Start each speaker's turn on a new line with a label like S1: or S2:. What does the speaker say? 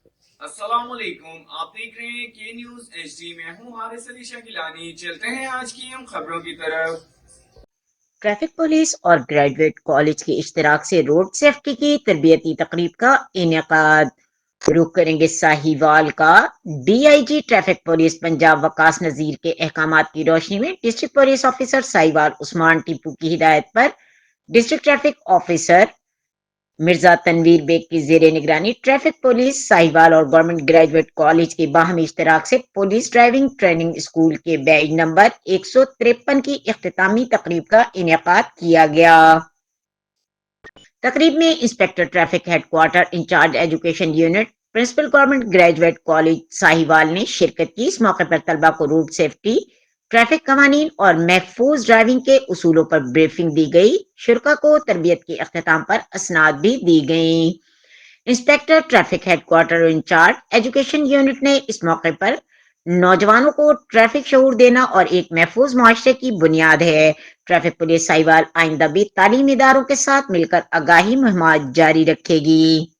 S1: السلام علیکم، آپ دیکھ رہے ہیں کے نیوز ایچ ڈی۔ میں ہوں حارث علی شکیلانی۔ چلتے ہیں آج کی ہم خبروں کی طرف۔
S2: ٹریفک پولیس اور گریجویٹ کالج کے اشتراک سے روڈ سیفٹی کی تربیتی تقریب کا انعقاد۔ رخ کریں گے ساہیوال کا۔ D I G traffic police Punjab Waqas Nazir کے احکامات کی روشنی میں district police officer Sahiwal Usman Tipu کی ہدایت پر district traffic officer Mirza Tanveer Baig کی زیر نگرانی ٹریفک پولیس ساہیوال اور گورنمنٹ گریجویٹ کالج کے باہمی اشتراک سے پولیس ڈرائیونگ ٹریننگ اسکول کے بیچ نمبر 153 کی اختتامی تقریب کا انعقاد کیا گیا۔ تقریب میں inspector traffic head quarter in charge education unit principal government graduate college Sahiwal نے شرکت کی۔ اس موقع پر طلبہ کو روڈ سیفٹی، ٹریفک قوانین اور محفوظ ڈرائیونگ کے اصولوں پر بریفنگ دی گئی۔ شرکاء کو تربیت کے اختتام پر اسناد بھی دی گئیں۔ Inspector traffic head quarter in charge education unit نے اس موقع پر نوجوانوں کو ٹریفک شعور دینا اور ایک محفوظ معاشرے کی بنیاد ہے۔ ٹریفک پولیس ساہیوال آئندہ بھی تعلیمی اداروں کے ساتھ مل کر آگاہی مہمات جاری رکھے گی۔